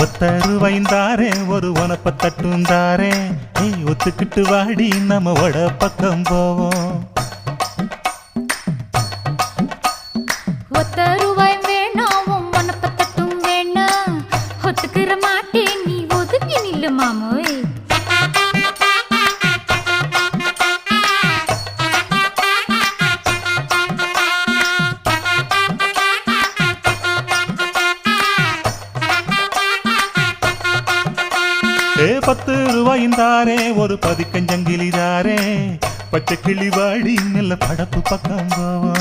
ஒத்தருவைந்தாரே ஒரு உனப்ப தட்டுந்தாரே ஒத்துக்கிட்டு வாடி நம்ம வட பக்கம் போவோம். ஒத்தருவாய் வேணாம் உனப்ப தட்டும் வேணா ஒத்துக்கிற மாட்டேன் நீ ஒதுங்கி நில்லு மாமோய். ₹10 ஒரு பதிக்கஞ்சங்கிலிதாரே பச்சை கிளி வாடி நல்ல படப்பு பக்கம் போவோம்.